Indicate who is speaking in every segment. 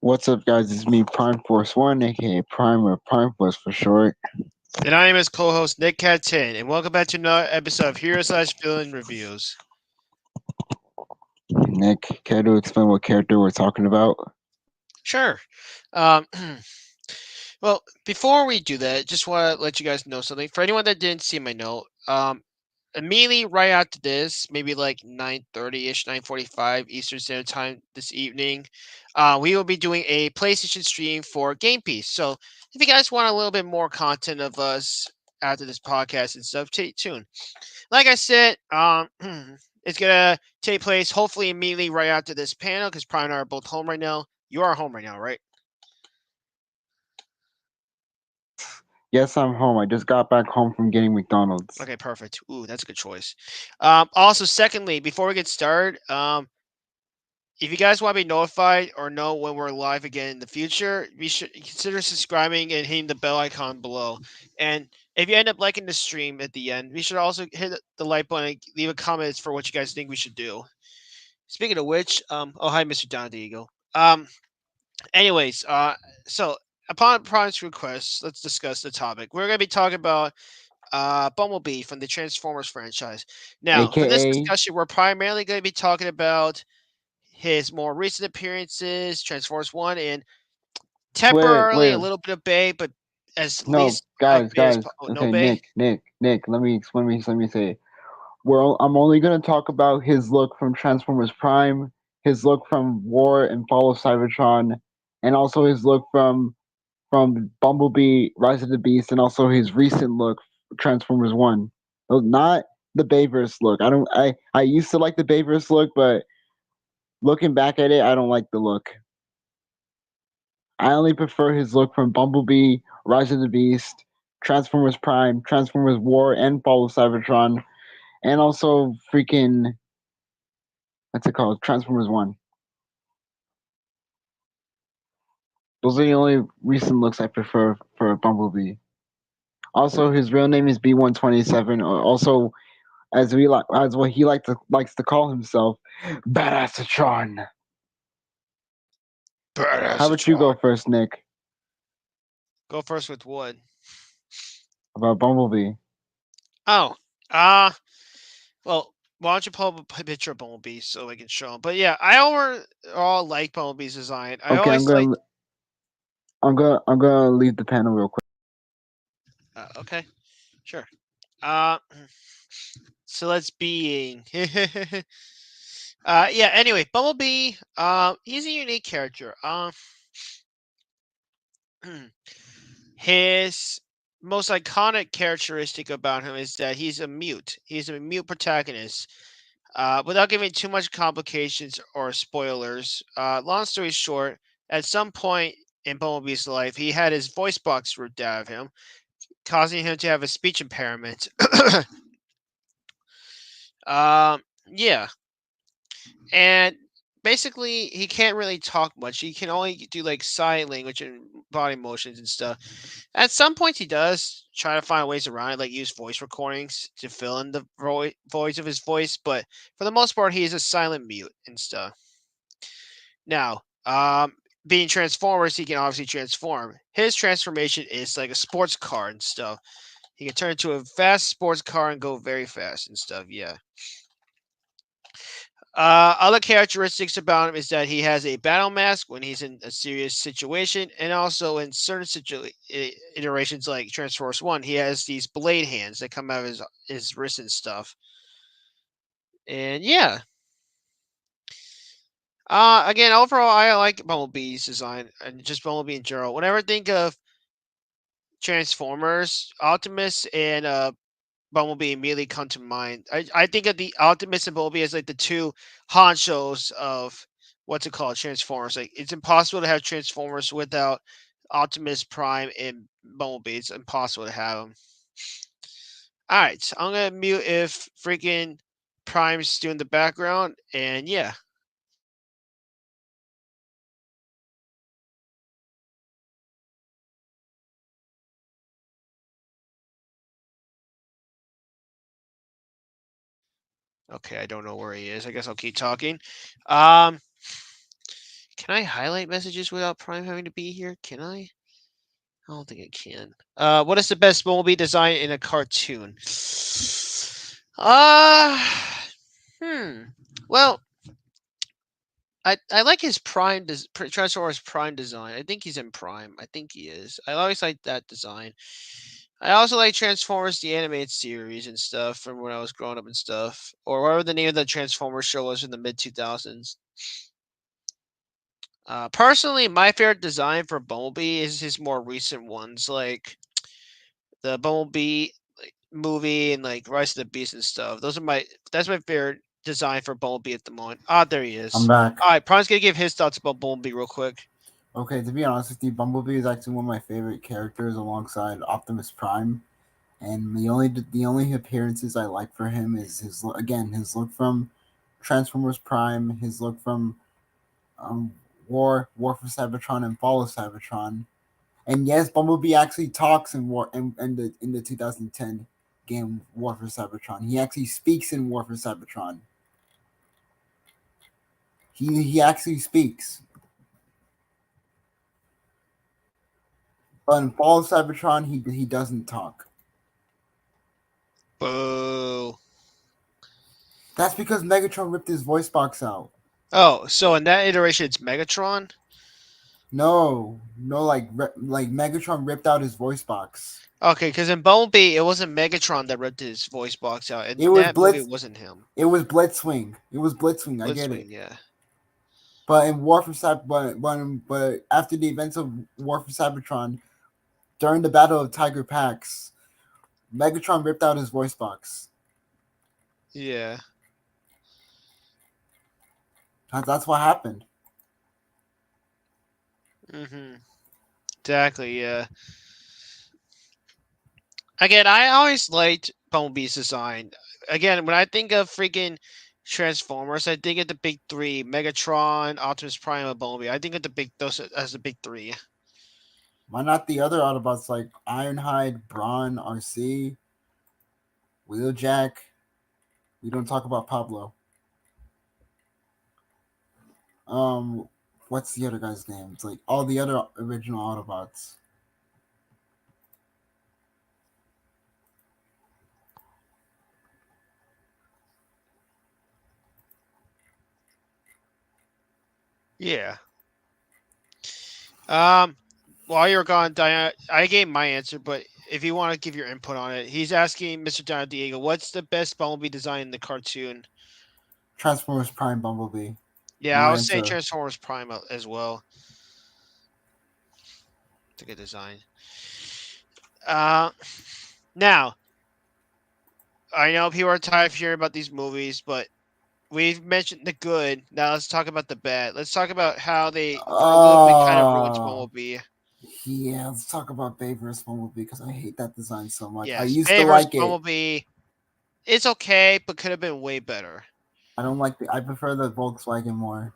Speaker 1: What's up, guys? It's me, Prime Force One, aka Prime or Prime Force for short.
Speaker 2: And I am his co-host NickCat10, and welcome back to another episode of Hero slash Villain Reviews.
Speaker 1: Nick, care to explain what character we're talking about?
Speaker 2: Sure. Um, well, before we do that, just want to let you guys know something. For anyone that didn't see my note, immediately right after this, maybe like 9:30ish, 9:45 Eastern Standard Time this evening, we will be doing a PlayStation stream for Game Piece. So if you guys want a little bit more content of us after this podcast and stuff, stay tuned. Like I said, it's gonna take place hopefully immediately right after this panel because Prime and I are both home right now. You are home right now, right?
Speaker 1: Yes, I'm home. I just got back home from getting McDonald's.
Speaker 2: Okay, perfect. Ooh, that's a good choice. Also, secondly, before we get started, if you guys want to be notified or know when we're live again in the future, you should consider subscribing and hitting the bell icon below. And if you end up liking the stream at the end, we should also hit the like button and leave a comment for what you guys think we should do. Speaking of which, oh hi, Mr. Don Diego. Anyways, so upon Prime's request, let's discuss the topic. We're gonna be talking about Bumblebee from the Transformers franchise. Now, for this
Speaker 1: AKA,
Speaker 2: discussion, we're primarily going to be talking about his more recent appearances, Transformers One, and
Speaker 1: wait,
Speaker 2: temporarily a
Speaker 1: wait,
Speaker 2: little bit of Bay, but as
Speaker 1: no,
Speaker 2: least a
Speaker 1: guys,
Speaker 2: bit as
Speaker 1: guys.
Speaker 2: no
Speaker 1: Okay,
Speaker 2: Bay.
Speaker 1: Nick. Let me explain. Let me say. I'm only gonna talk about his look from Transformers Prime, his look from War and Fall of Cybertron, and also his look from Bumblebee, Rise of the Beast, and also his recent look, Transformers One. Not the Bayverse look. I don't. I used to like the Bayverse look, but looking back at it, I don't like the look. I only prefer his look from Bumblebee, Rise of the Beast, Transformers Prime, Transformers War, and Fall of Cybertron, and also freaking what's it called? Transformers One. Those are the only recent looks I prefer for Bumblebee. Also, his real name is B127. Also, as what he likes to call himself, Badassatron. How
Speaker 2: Badass
Speaker 1: about you go
Speaker 2: Tron.
Speaker 1: first, Nick?
Speaker 2: Go first with wood.
Speaker 1: About Bumblebee.
Speaker 2: Oh, uh, well, why don't you pull up a picture of Bumblebee so I can show him? But yeah, I overall like Bumblebee's design. I
Speaker 1: Okay,
Speaker 2: always like.
Speaker 1: I'm gonna leave the panel real quick.
Speaker 2: Okay, sure. Uh, so let's being. Yeah. Anyway, Bumblebee. He's a unique character. His most iconic characteristic about him is that he's a mute. He's a mute protagonist. Without giving too much complications or spoilers, long story short, at some point in Bumblebee's life, he had his voice box ripped out of him, causing him to have a speech impairment. Yeah, and basically he can't really talk much. He can only do like sign language and body motions and stuff. At some points, he does try to find ways around it, like use voice recordings to fill in the voice of his voice. But for the most part, he is a silent mute and stuff. Now, being Transformers, he can obviously transform. His transformation is like a sports car and stuff. He can turn into a fast sports car and go very fast and stuff. Yeah. Other characteristics about him is that he has a battle mask when he's in a serious situation, and also in certain iterations like Transformers One, he has these blade hands that come out of his wrist and stuff. And yeah, again, overall, I like Bumblebee's design and just Bumblebee in general. Whenever I think of Transformers, Optimus and Bumblebee immediately come to mind. I think of the Optimus and Bumblebee as like the two honchos of what's it called Transformers. Like it's impossible to have Transformers without Optimus Prime and Bumblebee. It's impossible to have them. All right, so I'm gonna mute if freaking Prime's doing the background, and yeah. Okay, I don't know where he is. I guess I'll keep talking. Um, Can I highlight messages without Prime having to be here? Can I? I don't think I can. What is the best Bumblebee design in a cartoon? Uh, hmm. Well, I like his Transformers Prime design. I think he's in Prime. I think he is. I always like that design. I also like Transformers the animated series and stuff from when I was growing up and stuff, or whatever the name of the Transformers show was in the mid 2000s. Personally, my favorite design for Bumblebee is his more recent ones, like the Bumblebee movie and like Rise of the Beast and stuff. That's my favorite design for Bumblebee at the moment. Ah, there he
Speaker 1: I'm
Speaker 2: is.
Speaker 1: back.
Speaker 2: All right, Prime's gonna give his thoughts about Bumblebee real quick.
Speaker 1: Okay, to be honest with you, Bumblebee is actually one of my favorite characters alongside Optimus Prime. And the only appearances I like for him is his look from Transformers Prime, his look from um, War for Cybertron and Fall of Cybertron. And yes, Bumblebee actually talks in War in the 2010 game War for Cybertron. He actually speaks in War for Cybertron. He actually speaks. But in Fall of Cybertron, he doesn't talk.
Speaker 2: Boo.
Speaker 1: That's because Megatron ripped his voice box out.
Speaker 2: Oh, so in that iteration, it's Megatron.
Speaker 1: No, no, like Megatron ripped out his voice box.
Speaker 2: Okay, because in Bumblebee, it wasn't Megatron that ripped his voice box out.
Speaker 1: It
Speaker 2: In
Speaker 1: was
Speaker 2: that movie,
Speaker 1: Blitz.
Speaker 2: it wasn't him.
Speaker 1: It was Blitzwing. It was Blitzwing. I get it.
Speaker 2: Blitzwing, yeah.
Speaker 1: But in War for Cyber, but after the events of War for Cybertron, during the Battle of Tiger Pax, Megatron ripped out his voice box.
Speaker 2: Yeah.
Speaker 1: That's what happened.
Speaker 2: Mm-hmm. Exactly, yeah. Again, I always liked Bumblebee's design. Again, when I think of freaking Transformers, I think of the big three: Megatron, Optimus Prime, and Bumblebee. I think of the big those as the big three.
Speaker 1: Why not the other Autobots like Ironhide, Brawn, RC, Wheeljack? We don't talk about Pablo. Um, what's the other guy's name? It's like all the other original Autobots.
Speaker 2: Yeah. Um. While you're gone, Diana, I gave my answer, but if you want to give your input on it, he's asking Mr. Diana Diego, what's the best Bumblebee design in the cartoon?
Speaker 1: Transformers Prime Bumblebee.
Speaker 2: Yeah,
Speaker 1: No
Speaker 2: I would say
Speaker 1: answer.
Speaker 2: Transformers Prime as well. It's a good design. Uh, now I know people are tired of hearing about these movies, but we've mentioned the good. Now let's talk about the bad. Let's talk about how they, for a little bit, kind of ruined
Speaker 1: Oh,
Speaker 2: Bumblebee.
Speaker 1: yeah. Let's talk about Babe vs Bumblebee because I hate that design so much. I
Speaker 2: Yes,
Speaker 1: used to
Speaker 2: Bay vs
Speaker 1: like it.
Speaker 2: Bumblebee. It's okay, but could have been way better.
Speaker 1: I don't like the. I prefer the Volkswagen more.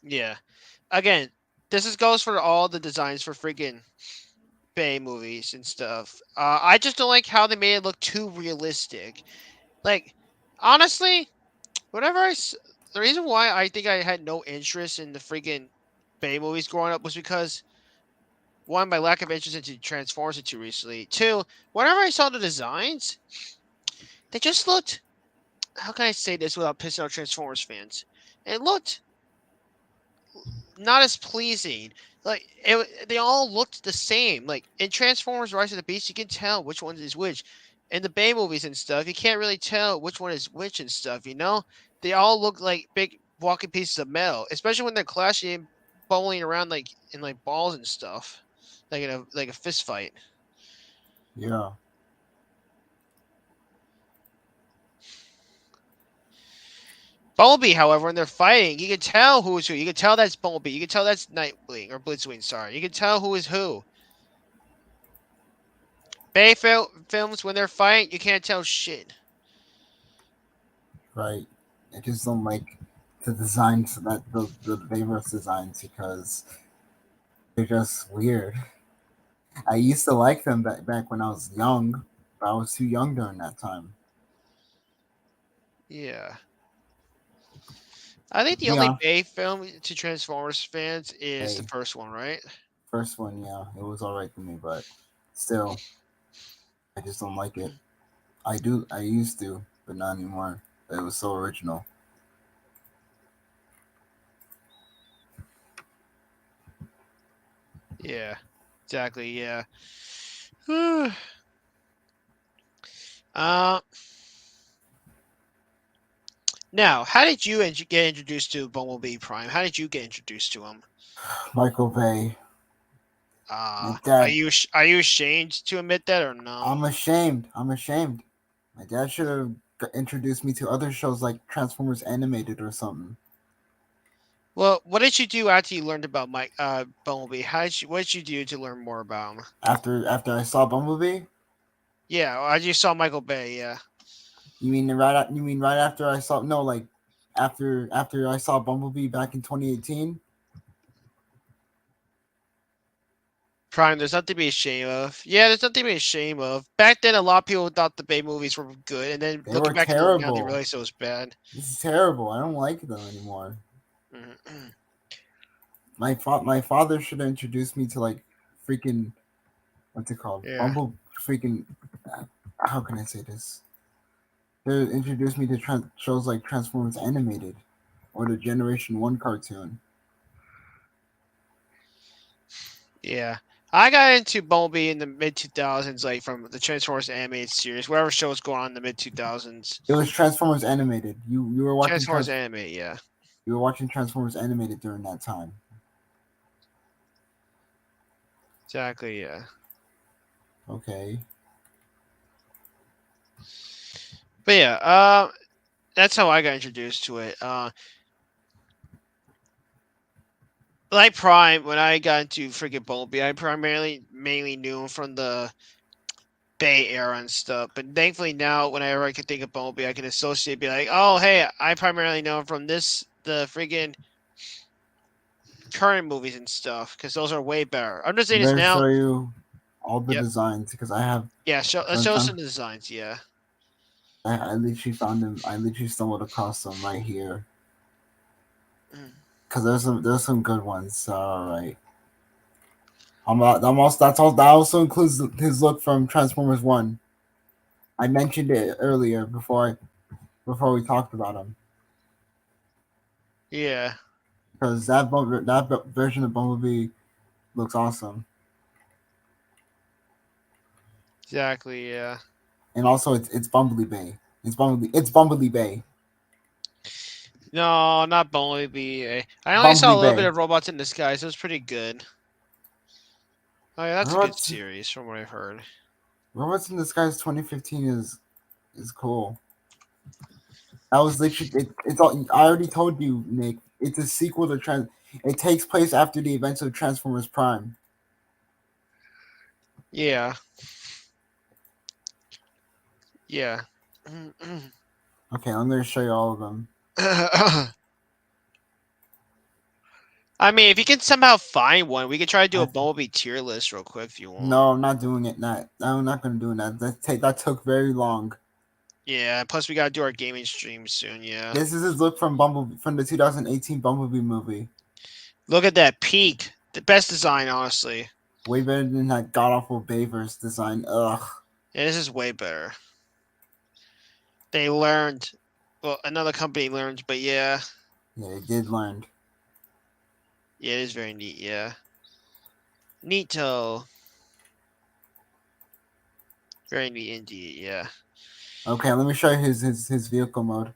Speaker 2: Yeah. Again, goes for all the designs for freaking Bay movies and stuff. I just don't like how they made it look too realistic. Like, honestly, whenever the reason why I think I had no interest in the freaking Bay movies growing up was because one, my lack of interest into Transformers too recently. Two, whenever I saw the designs, they just looked. How can I say this without pissing off Transformers fans? It looked not as pleasing. Like they all looked the same. Like in Transformers: Rise of the Beast, you can tell which one is which. In the Bay movies and stuff, you can't really tell which one is which and stuff. You know, they all look like big walking pieces of metal, especially when they're clashing and bowling around like in like balls and stuff, like in a fist fight.
Speaker 1: Yeah.
Speaker 2: Bumblebee, however, when they're fighting, you can tell who is who. You can tell that's Bumblebee. You can tell that's Nightwing or Blitzwing. Sorry, you can tell who is who. Bay films when they're fighting, you can't tell shit.
Speaker 1: Right. I just don't like the designs that the Babe vs designs because they're just weird. I used to like them back when I was young, but I was too young during that time.
Speaker 2: Yeah. I think the
Speaker 3: Be
Speaker 2: only
Speaker 3: on
Speaker 2: Bay film to Transformers fans is the
Speaker 3: hey,
Speaker 2: first one, right?
Speaker 3: first one, yeah, it was alright to me, but still, I just don't like it. I used to, but not anymore. It was so original.
Speaker 2: Yeah, exactly. Yeah. uh, Now, how did you get introduced to Bumblebee Prime? How did you get introduced to him?
Speaker 3: Michael Bay, my
Speaker 2: Are
Speaker 3: dad.
Speaker 2: you are you ashamed to admit that or no?
Speaker 3: I'm ashamed. I'm ashamed. My dad should have introduced me to other shows like Transformers Animated or something.
Speaker 2: Well, what did you do after you learned about Bumblebee? What did you do to learn more about him?
Speaker 3: After I saw Bumblebee,
Speaker 2: Yeah, I just saw Michael Bay. Yeah,
Speaker 3: you mean right after I saw no like after I saw Bumblebee back in 2018.
Speaker 2: Prime. There's nothing to be ashamed of. Yeah, there's nothing to be ashamed of. Back then, a lot of people thought the Bay movies were good, and then
Speaker 3: They
Speaker 2: looking
Speaker 3: were
Speaker 2: back at them now, they
Speaker 3: terrible.
Speaker 2: realize it was bad.
Speaker 3: This is terrible. I don't like them anymore. My father should have introduced me to like freaking what's it called?
Speaker 2: Yeah.
Speaker 3: Bumble freaking how can I say this? They introduced me to shows like Transformers Animated or the Generation 1 cartoon.
Speaker 2: Yeah. I got into Bumblebee in the mid 2000s, like from the Transformers animated series, whatever show was going on in the mid 2000s.
Speaker 3: It was Transformers Animated.
Speaker 2: Transformers anime, yeah.
Speaker 3: You were watching Transformers Animated during that time.
Speaker 2: Exactly, yeah.
Speaker 3: Okay.
Speaker 2: But yeah, that's how I got introduced to it. Like Prime, when I got into freaking Bumblebee, I primarily mainly knew him from the Bay era and stuff. But thankfully now, whenever I can think of Bumblebee, I can associate, be like, oh, hey, I primarily know him from the freaking current movies and stuff, because those are way better. I'm just
Speaker 3: I'm
Speaker 2: saying this
Speaker 3: gonna
Speaker 2: now.
Speaker 3: show you all the
Speaker 2: Yep.
Speaker 3: designs because I have.
Speaker 2: Yeah, let's show some designs. Yeah.
Speaker 3: I literally found them. I literally stumbled across them right here because there's some good ones. So, all right. I'm also that also includes his look from Transformers One. I mentioned it earlier before we talked about him
Speaker 2: Yeah.
Speaker 3: because that version of Bumblebee looks awesome,
Speaker 2: Exactly. Yeah.
Speaker 3: and also it's Bumblebee. It's Bumblebee Bay.
Speaker 2: No, not Bumblebee. I only saw a
Speaker 3: Bumblebee
Speaker 2: little bit
Speaker 3: Bay.
Speaker 2: of Robots in Disguise. It was pretty good. Oh yeah, that's a good
Speaker 3: Robots
Speaker 2: series from what I've heard.
Speaker 3: Robots in Disguise 2015 is cool. I was literally it's all, I already told you, Nick. It's a sequel to Trans. It takes place after the events of Transformers Prime.
Speaker 2: Yeah. Yeah.
Speaker 3: Okay, I'm gonna show you all of them.
Speaker 2: I mean, if you can somehow find one, we could try to do a
Speaker 3: I,
Speaker 2: Bumblebee tier list real quick if you want.
Speaker 3: no, I'm not doing it. Not I'm not gonna do that. That took very long.
Speaker 2: Yeah. Plus, we gotta do our gaming stream soon. Yeah.
Speaker 3: This is his look from Bumblebee from the 2018 Bumblebee movie.
Speaker 2: Look at that peak. The best design, honestly.
Speaker 3: Way better than that god awful Bayverse design. Ugh.
Speaker 2: Yeah, this is way better. They learned. Well, another company learned, but yeah.
Speaker 3: Yeah, they did learn.
Speaker 2: Yeah, it is very neat. Yeah. Neato. Very neat indeed. Yeah.
Speaker 3: Okay, let me show you his vehicle mode.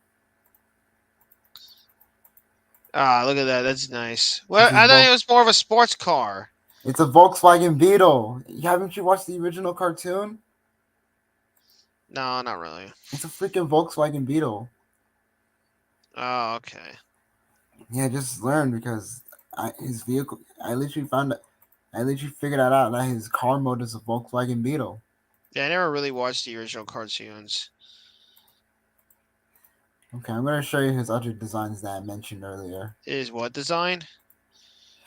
Speaker 2: Ah, look at that. That's nice.
Speaker 3: This
Speaker 2: Well,
Speaker 3: is
Speaker 2: I thought
Speaker 3: Vol-
Speaker 2: it was more of a sports car.
Speaker 3: It's a Volkswagen Beetle. Haven't you watched the original cartoon?
Speaker 2: No, not really.
Speaker 3: It's a freaking Volkswagen Beetle.
Speaker 2: Oh, okay.
Speaker 3: Yeah, just learn because his vehicle. I literally found it. I literally figured that out that his car mode is a Volkswagen Beetle.
Speaker 2: Yeah, I never really watched the original cartoons.
Speaker 3: Okay, I'm gonna show you his other designs that I mentioned earlier.
Speaker 2: It is what design?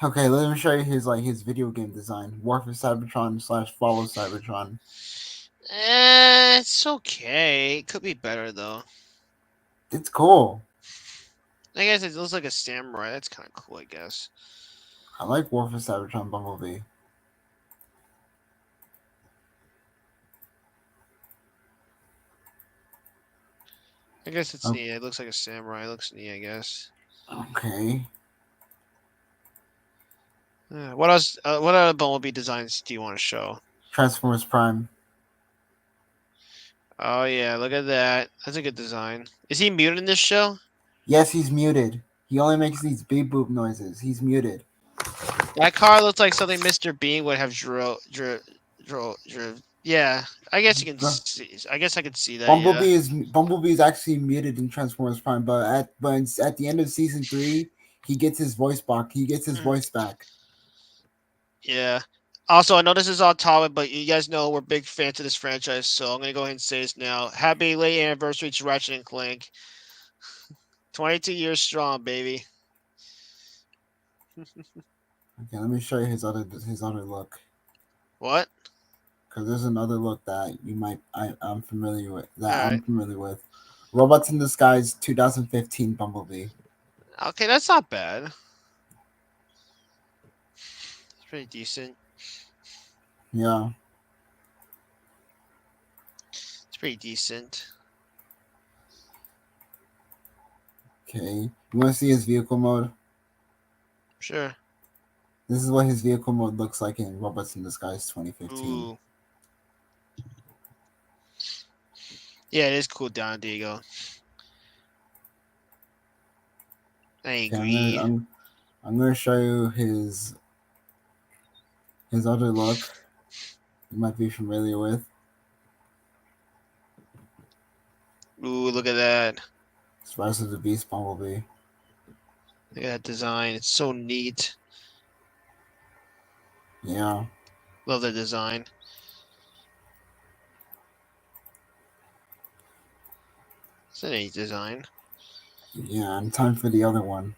Speaker 3: Okay, let me show you his video game design. War for Cybertron / Follow Cybertron.
Speaker 2: It's okay. It could be better though.
Speaker 3: It's cool.
Speaker 2: I guess it looks like a samurai. That's kind of cool, I guess.
Speaker 3: I like War for Cybertron Bumblebee.
Speaker 2: I guess it's
Speaker 3: Oh,
Speaker 2: neat. It looks like a samurai. It looks neat, I guess.
Speaker 3: okay.
Speaker 2: What else? What other Bumblebee designs do you want to show?
Speaker 3: Transformers Prime.
Speaker 2: Oh yeah, look at that. That's a good design. Is he muted in this show?
Speaker 3: Yes, he's muted. He only makes these beep boop noises. He's muted.
Speaker 2: That car looks like something Mr. Bean would have drew. Yeah, I guess you can see. I guess I could see that. Yeah.
Speaker 3: Bumblebee is actually muted in Transformers Prime, but at the end of season 3, he gets his voice back. He gets his
Speaker 2: Mhm.
Speaker 3: voice back.
Speaker 2: Yeah. Also, I know this is off topic, but you guys know we're big fans of this franchise, so I'm gonna go ahead and say this now. Happy late anniversary to Ratchet and Clank. 22 years strong, baby.
Speaker 3: Okay, let me show you his other look.
Speaker 2: What?
Speaker 3: Because there's another look that I'm familiar with.
Speaker 2: All right.
Speaker 3: Robots in Disguise 2015 Bumblebee.
Speaker 2: Okay, that's not bad. It's pretty decent.
Speaker 3: Yeah.
Speaker 2: It's pretty decent.
Speaker 3: Okay. You want to see his vehicle mode?
Speaker 2: Sure.
Speaker 3: This is what his vehicle mode looks like in Robots in Disguise 2015.
Speaker 2: Ooh. Yeah, it is cool down, Diego. I
Speaker 3: Okay,
Speaker 2: agree.
Speaker 3: I'm gonna show you his other look. You might be familiar with.
Speaker 2: Ooh, look at that.
Speaker 3: It's Rise of the Beast Bumblebee.
Speaker 2: Look at that design. It's so neat.
Speaker 3: Yeah.
Speaker 2: Love the design. It's a neat design.
Speaker 3: Yeah, and time for the other one.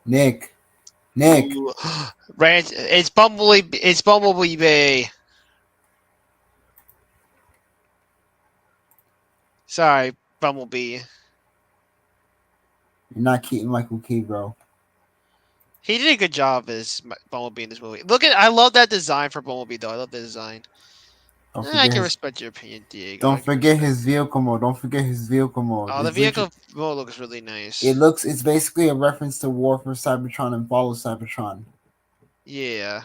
Speaker 3: Nick.
Speaker 2: Ooh. Right, it's Bumblebee. It's Bumblebee Bay. Sorry, Bumblebee.
Speaker 3: You're not Keaton Michael Key, bro.
Speaker 2: He did a good job as Bumblebee in this movie. Look at, I love that design for Bumblebee though. I love the design.
Speaker 3: Don't
Speaker 2: I
Speaker 3: forget
Speaker 2: can
Speaker 3: his
Speaker 2: respect your opinion, Diego. I
Speaker 3: Don't
Speaker 2: can
Speaker 3: forget
Speaker 2: respect.
Speaker 3: his vehicle mode. Don't forget his vehicle mode.
Speaker 2: Oh, the
Speaker 3: It's literally
Speaker 2: vehicle mode looks really nice.
Speaker 3: it's basically a reference to War for Cybertron and Follow Cybertron.
Speaker 2: Yeah.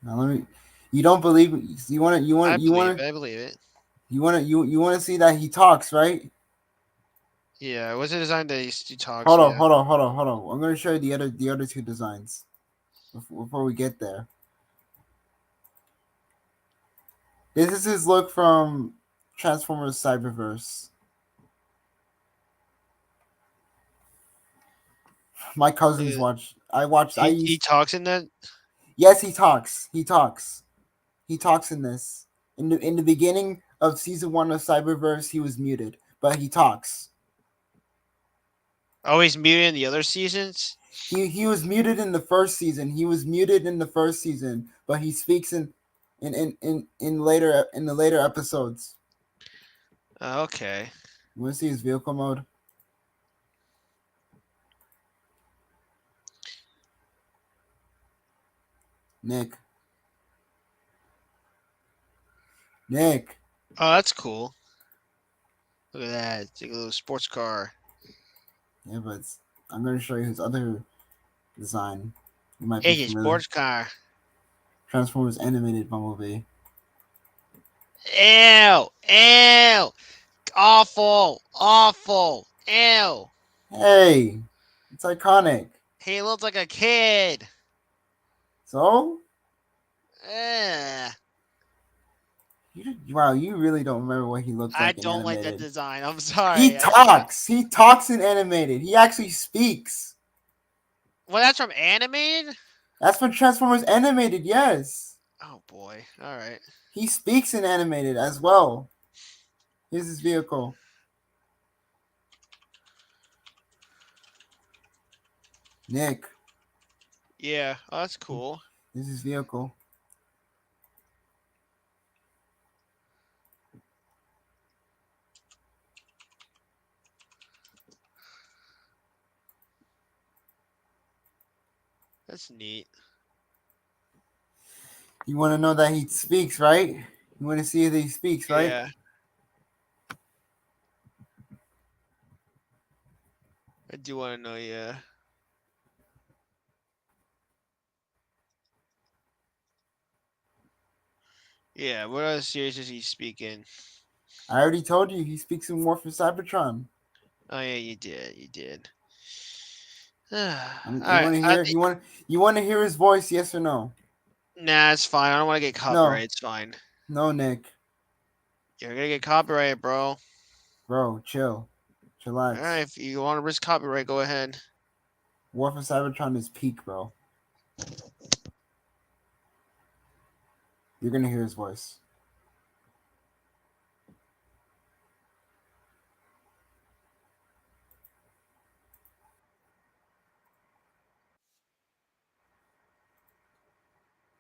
Speaker 3: Now let me. You don't believe you want to
Speaker 2: I believe it. I believe it.
Speaker 3: you want to see that he talks, right?
Speaker 2: Yeah. What's the design that he talks? Yeah.
Speaker 3: Hold on. I'm gonna show you the other two designs before we get there. This is his look from Transformers Cyberverse. My cousins watch. I watched. I
Speaker 2: He
Speaker 3: used.
Speaker 2: talks in that.
Speaker 3: Yes, he talks. He talks. He talks in this. In the beginning of season 1 of Cyberverse, he was muted, but he talks.
Speaker 2: Oh, he's muted in the other seasons.
Speaker 3: He was muted in the first season. He was muted in the first season, but he speaks in the later episodes.
Speaker 2: Okay.
Speaker 3: You want to see his vehicle mode? Nick. Nick.
Speaker 2: Oh, that's cool. Look at that. It's like a little sports car.
Speaker 3: Yeah, but I'm going to show you his other design. You might be
Speaker 2: Hey, it's a
Speaker 3: familiar.
Speaker 2: sports car.
Speaker 3: Transformers animated Bumblebee.
Speaker 2: Ew. Ew. Awful. Awful. Ew.
Speaker 3: Hey, it's iconic.
Speaker 2: He looks like a kid.
Speaker 3: So,
Speaker 2: Ugh.
Speaker 3: wow, you really don't remember what he looks
Speaker 2: I
Speaker 3: like in
Speaker 2: don't like that
Speaker 3: animated.
Speaker 2: design. I'm
Speaker 3: He
Speaker 2: sorry.
Speaker 3: talks. He talks in animated. He actually speaks.
Speaker 2: Well, that's from animated?
Speaker 3: That's for Transformers animated. Yes,
Speaker 2: Oh, boy. All right.
Speaker 3: he speaks in animated as well. Here's his vehicle. Nick.
Speaker 2: Yeah. Oh, that's cool.
Speaker 3: Here's his vehicle.
Speaker 2: That's neat.
Speaker 3: You want to know that he speaks, right? You want to see if he speaks, right?
Speaker 2: Yeah. I do want to know, yeah. Yeah, what other series is he speaking?
Speaker 3: I already told you he speaks in War for Cybertron.
Speaker 2: Oh yeah, you did. You did. All
Speaker 3: You
Speaker 2: right.
Speaker 3: want to hear? You want to hear his voice? Yes or no?
Speaker 2: Nah, it's fine. I don't want to get
Speaker 3: No,
Speaker 2: copyright. It's fine.
Speaker 3: no, Nick,
Speaker 2: You're gonna get copyrighted, bro.
Speaker 3: bro, chill,
Speaker 2: All right,
Speaker 3: chillax.
Speaker 2: if you want to risk copyright, go ahead.
Speaker 3: War for Cybertron is peak, bro. You're gonna hear his voice.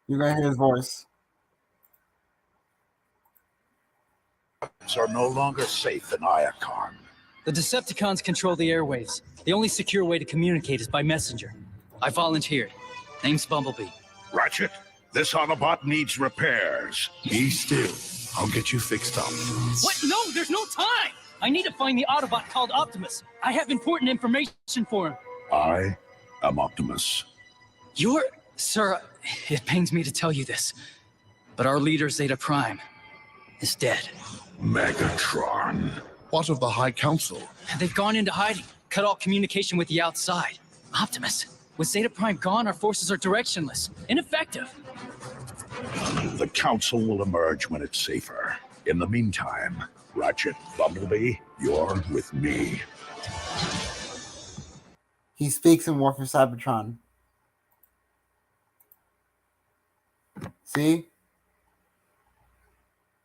Speaker 3: You're gonna hear his voice.
Speaker 4: Are no longer safe in Iacon.
Speaker 5: The Decepticons control the airwaves. The only secure way to communicate is by messenger. I volunteered. Name's Bumblebee.
Speaker 4: Ratchet, this Autobot needs repairs.
Speaker 6: Be still. I'll get you fixed up.
Speaker 5: What? No, there's no time! I need to find the Autobot called Optimus. I have important information for him.
Speaker 4: I am Optimus.
Speaker 5: You're... Sir, it pains me to tell you this, but our leader, Zeta Prime, is dead.
Speaker 4: Megatron.
Speaker 6: What of the High Council?
Speaker 5: They've gone into hiding, cut all communication with the outside. Optimus, with Zeta Prime gone, our forces are directionless, ineffective.
Speaker 4: The Council will emerge when it's safer. In the meantime, Ratchet, Bumblebee, you're with me.
Speaker 3: He speaks in War for Cybertron. See?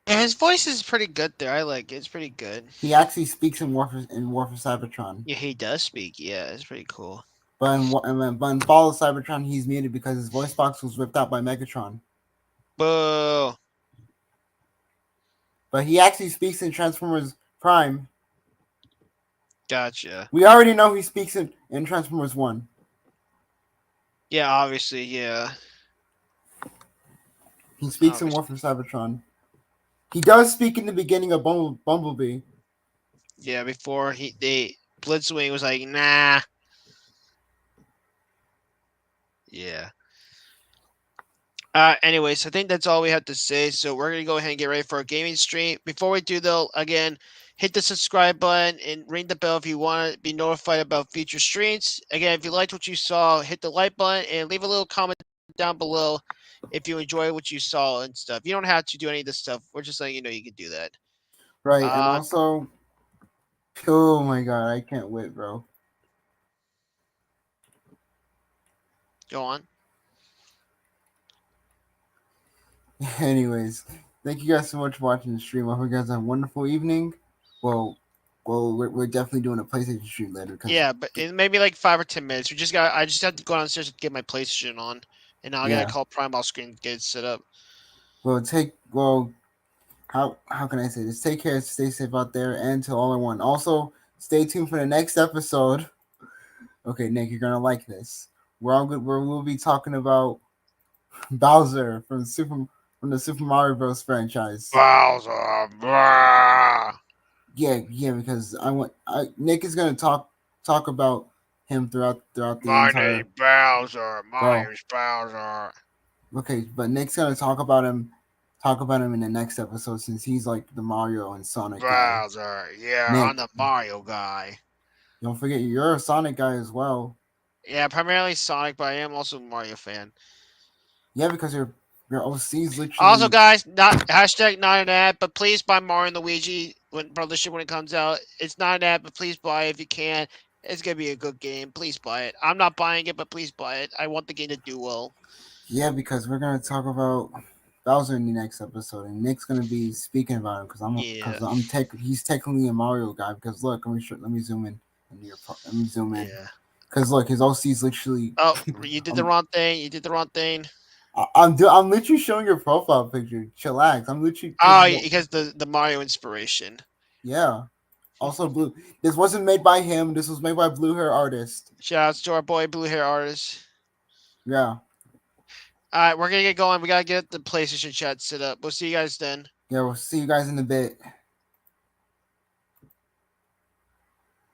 Speaker 2: Yeah, his voice is pretty good there. I like it. It's pretty good.
Speaker 3: He actually speaks in War for Cybertron.
Speaker 2: Yeah, he does speak. Yeah, it's pretty cool.
Speaker 3: But in Fall of Cybertron, he's muted because his voice box was ripped out by Megatron.
Speaker 2: Boo.
Speaker 3: But he actually speaks in Transformers Prime.
Speaker 2: Gotcha.
Speaker 3: We already know he speaks in Transformers 1.
Speaker 2: Yeah, obviously, yeah.
Speaker 3: He speaks in War for Cybertron. He does speak in the beginning of Bumblebee.
Speaker 2: Yeah, before Blitzwing was like, nah. Yeah. Anyways, I think that's all we have to say. So we're gonna go ahead and get ready for a gaming stream. Before we do though, again, hit the subscribe button and ring the bell if you want to be notified about future streams. Again, if you liked what you saw, hit the like button and leave a little comment down below if you enjoy what you saw and stuff. You don't have to do any of this stuff. We're just letting you know you can do that.
Speaker 3: Right, and also, oh my god, I can't wait, bro.
Speaker 2: Go on.
Speaker 3: Anyways, thank you guys so much for watching the stream. I hope you guys have a wonderful evening. Well, we're definitely doing a PlayStation stream later.
Speaker 2: Yeah, but it may be like 5 or 10 minutes. I just have to go downstairs to get my PlayStation on, and now I gotta call Prime off screen to get it set up.
Speaker 3: How can I say this? Take care, stay safe out there, and to all in one. Also, stay tuned for the next episode. Okay, Nick, you're gonna like this. We'll be talking about Bowser from the Super Mario Bros. Franchise.
Speaker 2: Bowser, blah.
Speaker 3: Yeah, because Nick is gonna talk about him throughout the entire.
Speaker 2: Name Bowser. My name's Bowser.
Speaker 3: Okay, but Nick's gonna talk about him in the next episode since he's like the Mario and Sonic
Speaker 2: Bowser.
Speaker 3: guy.
Speaker 2: Yeah,
Speaker 3: Nick,
Speaker 2: I'm the Mario guy.
Speaker 3: Don't forget you're a Sonic guy as well.
Speaker 2: Yeah, primarily Sonic, but I am also a Mario fan.
Speaker 3: Yeah, because your OC's literally.
Speaker 2: Also, guys, not an ad, but please buy Mario and Luigi when it comes out. It's not an ad, but please buy it if you can. It's gonna be a good game. Please buy it. I'm not buying it, but please buy it. I want the game to do well.
Speaker 3: Yeah, because we're gonna talk about Bowser in the next episode, and Nick's gonna be speaking about him because he's technically a Mario guy. Because look, let me zoom in. Let me zoom in.
Speaker 2: Yeah.
Speaker 3: Because look, his OC's literally.
Speaker 2: Oh, you did the wrong thing. You did the wrong thing.
Speaker 3: I'm literally showing your profile picture. Chillax. I'm literally.
Speaker 2: Oh, because the Mario inspiration.
Speaker 3: Yeah. Also, Blue. This wasn't made by him. This was made by Blue Hair Artist.
Speaker 2: Shout out to our boy Blue Hair Artist.
Speaker 3: Yeah.
Speaker 2: All right, we're gonna get going. We gotta get the PlayStation chat set up. We'll see you guys then.
Speaker 3: Yeah, we'll see you guys in a bit.